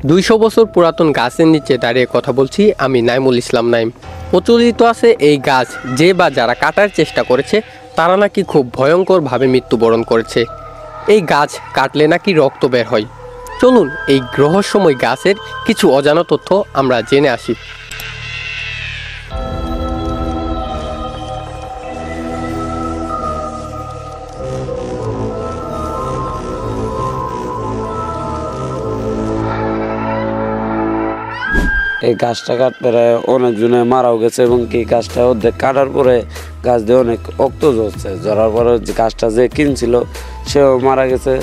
200 বছর পুরাতন গাছের নিচে দাঁড়িয়ে কথা বলছি আমি নাইমুল ইসলাম নাইম। প্রচলিত আছে এই গাছ যে বা যারা কাটার চেষ্টা করেছে তারা নাকি খুব ভয়ঙ্করভাবে মৃত্যুবরণ করেছে। এই গাছ কাটলে নাকি রক্ত বের হয়। চলুন এই রহস্যময় গাছের কিছু অজানা তথ্য আমরা জেনে আসি। এই গাছটা কাটতে অনেকজনে মারাও গেছে এবং কি গাছটা অর্ধেক কাটার পরে গাছ দিয়ে অনেক রক্ত ঝরছে, ঝরার পরে গাছটা যে কিনছিল সেও মারা গেছে।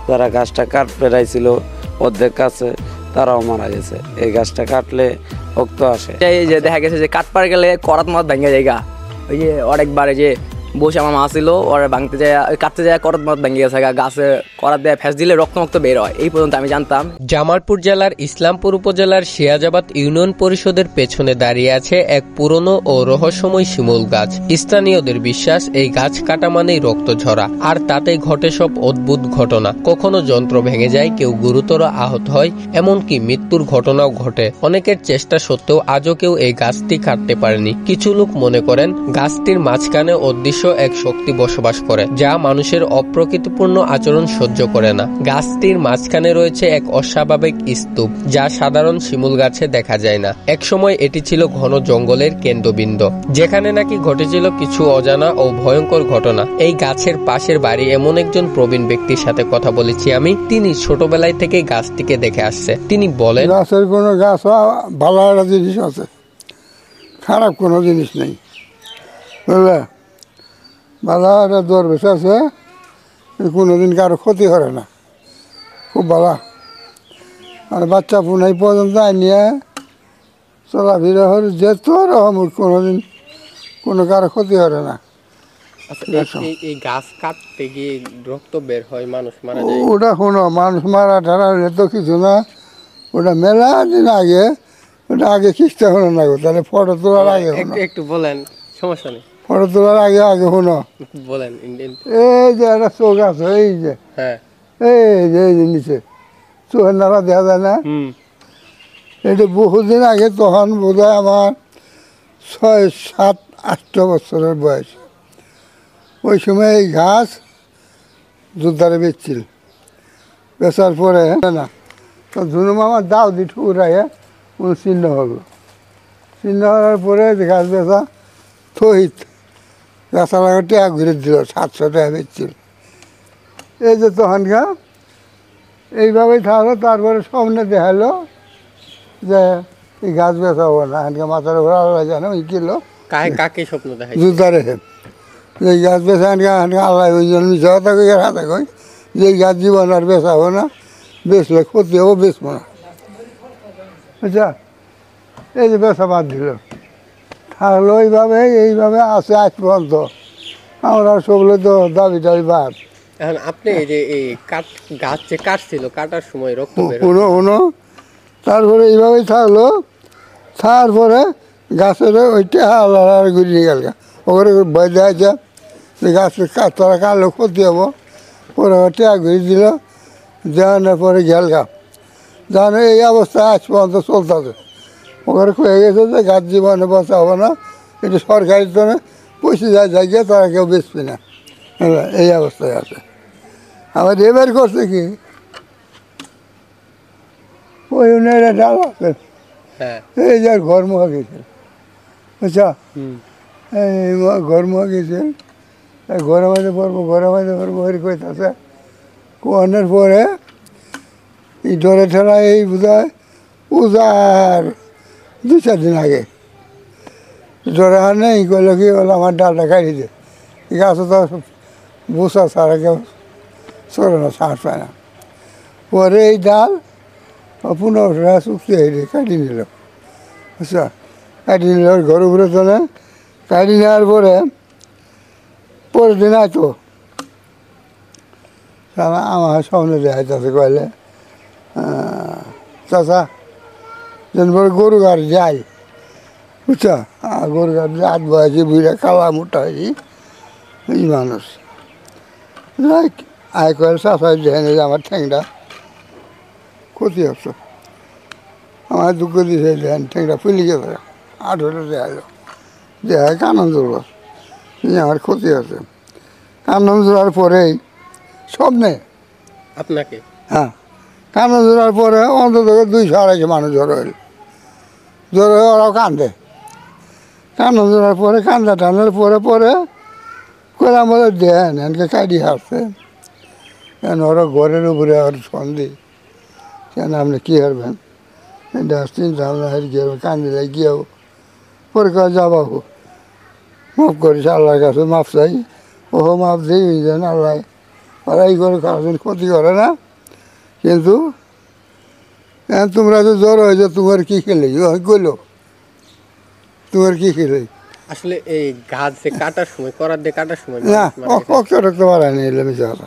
যারা গাছটা কাট পেরাইছিল অর্ধেক কাছে তারাও মারা গেছে। এই গাছটা কাটলে রক্ত আসে। এই যে দেখা গেছে যে কাটপার গেলে করাত মাছ ভেঙে জায়গা, ওই যে অনেকবারে যে বসে আমার মা ছিল ওরা ভাঙতে যায় কাটতে যায় করাত মাছ ভেঙে গেছে, গাছে করাত দেয় ফ্যাস দিলে রক্ত বের হয়। এই পর্যন্ত আমি জানতাম। জামালপুর জেলার ইসলামপুর উপজেলার শিয়াজাবাদ ইউনিয়ন পরিষদের পেছনে দাঁড়িয়ে আছে এক পুরনো ও রহস্যময় শিমুল গাছ। স্থানীয়দের বিশ্বাস এই গাছ কাটা মানেই রক্ত ঝরা, আর তাতেই ঘটে সব অদ্ভুত ঘটনা। কখনো যন্ত্র ভেঙে যায়, কেউ গুরুতর আহত হয়, এমনকি মৃত্যুর ঘটনাও ঘটে। অনেকের চেষ্টা সত্ত্বেও আজও কেউ এই গাছটি কাটতে পারেনি। কিছু লোক মনে করেন গাছটির মাঝখানে অদৃশ্য এক শক্তি বসবাস করে যা মানুষের অপ্রকৃতিপূর্ণ আচরণ সহ্য করে না। গাছটির মাঝখানে রয়েছে এক অস্বাভাবিক স্তূপ যা সাধারণ শিমুল গাছে দেখা যায় না। একসময় এটি ছিল ঘন জঙ্গলের কেন্দ্রবিন্দু, যেখানে নাকি ঘটেছিল কিছু অজানা ও ভয়ঙ্কর ঘটনা। এই গাছের পাশের বাড়ি এমন একজন প্রবীণ ব্যক্তির সাথে কথা বলেছি আমি। তিনি ছোটবেলায় থেকে গাছটিকে দেখে আসছে। তিনি বলেন, গাছের কোনো গাছ ভালো একটা জিনিস আছে, খারাপ কোনো জিনিস নেই, বুঝলে। ভালো একটা দরবেশ আছে, কোনোদিন কারো ক্ষতি করে না, খুব ভালো। আর বাচ্চা পুনাই পর্যন্ত আনিয়ে চলাফেরা হলে যেত রকম কোনোদিন কোনো কারো ক্ষতি করে না। এই গাছ কাটতে গিয়ে রক্ত বের হয়, মানুষ মারা যায়। ওটা শোনো, মানুষ মারা টারা তো কিছু না, ওটা মেলা দিন আগে, ওটা আগে খ্রিস্টা হলো না গো, তাহলে ফটো তোলার আগে একটু বলেন, সমস্যা নেই, ফটো তোলার আগে শোনো বলেন। এই যে একটা চোখ আছে, এই যে হ্যাঁ, এই যে নিচে চোখের নাড়া দেখা যায় না, এটা বহুদিন আগে, তখন বোধ হয় আমার 6, 7, 8 বছরের বয়স। ওই সময় এই ঘাস জোরদারে বেচছিল, বেচার পরে না তো ধুনু মামার দাও দি ঠুরাইয়া কোনো চিহ্ন হলো। চিহ্ন হওয়ার পরে গাছ বেচা থহিত গাছা লাগা টাকা ঘুরে দিল, 700 টাকা বেচছিল। এই যে তখনকার এইভাবেই থাকলো। তারপরে সামনে দেখালো যে এই গাছ বেচা হবো না, এখানকার মাথার উপর আল্লাহ জানে ওই কিলো কাকে স্বপ্ন দেখায় জুতা রেখে যে এই গাছ বেচা এখানকার আল্লাহ ওই জন্য মিশা কথা কই হাতে কই যে এই গাছ জীবন আর বেচা হবো না, বেচলে ক্ষতি হবো, বেচবো না। আচ্ছা, এই যে বেচা বাদ দিল, থাকলো এইভাবে আছে আজ পর্যন্ত। আমরা সবগুলো তো দাবি বাদ। এখন আপনি এই যে এই গাছ যে কাটছিল, কাটার সময় রক্ত বের হয়। শুনো, তারপরে এইভাবেই থাকলো। তারপরে গাছের ওইটা আল্লাহ ঘুরিয়ে গেল, ওখানে ভয় দেওয়া যায় যে গাছের তোরা কাটলে ক্ষতি হবো। পরে টেয়া ঘুরিয়ে দিল, দেওয়ানোর পরে গেল গা। জানো এই অবস্থা আজ পর্যন্ত চলতেছে। ওখানে হয়ে গেছে যে গাছ জীবনে বাঁচা হবে না, এটা সরকারি তো পয়সা যায় গিয়ে তারা কেউ বেচবে না, এই অবস্থায় আছে। আবার এবার করছে কি, ওই উনারা ডাল আছে, এই যে ঘর মোয়া গেছে, বুঝছা, এই ঘর মোয়া গেছে, ঘরের মধ্যে পড়বো ওই কইতেছে। কোয়ানোর পরে এই ডরে ঠেলা এই বোধহয় পূজার 2-4 দিন আগে ডরে আর নেই, কইলো কি বলে আমার ডালটা কাটি দে। গাছে তো বসা ছাড়া কেউ চলে না, শ্বাস পায় না। পরে এই ডাল 15 টাকা চুক্তি হয়ে কাটি নিল, বুঝছা, কাটি নিল ঘর উপরে চলে। কাটি নেওয়ার পরের দিন আয়তো আমার সামনে দেখাইতেছে, কইলে চাষা যেন বড় গরু গাড়ি যাই, বুঝছা, গরু গাড়ি রাত বয়েছি, বুড়া কালা মোটা হয়েছি এই মানুষ। আয় করে চাষা দেখে যে আমার ঠ্যাংটা ক্ষতি হচ্ছে, আমার দুঃখ দিয়েছে দেন ঠেংটা ফুলি গেছে 18 দেখালো দেখায় কানন জোড়া আমার ক্ষতি আছে কানন জোড়ার পরেই স্বপ্নে আপনাকে হ্যাঁ কানন জোড়ার পরে অন্তত 200-250 মানুষ জড়ো হইল জড়ো হয়ে ওরাও কান্দে কানন জোড়ার পরে কান্দা টানার পরে করে আমাদের দেন এনকে কাটি হাসছে কেন ওরা ঘরের উপরে আর সন্ধি কেন আপনি কী করবেন এটা চিন্তা ভাবনা হারি গিয়ে কান্দিলে গিয়েও পরে কয়ে যাবো মাফ করিস আল্লাহর কাছে মাফ চাই ওহো মাফ দিই যেন আল্লাহ ওরা এই করে কারোর ক্ষতি করে না কিন্তু তোমরা তো জ্বর হয়েছে তোমার কী খেলে গেলো তোমার কী খেলে আসলে এই গাছ যে কাটার সময় করার দিয়ে কাটার সময় না মানুষ মারা গেছে। রাখতে পারেনি এলে মিশে কথা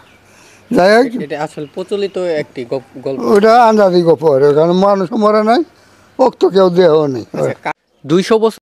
যাই হোক এটা আসলে প্রচলিত একটি গল্প। ওটা আন্দাজি গপ কারণ মানুষ মরে নাই ওক তো কেউ দেহ নেই 200 বছর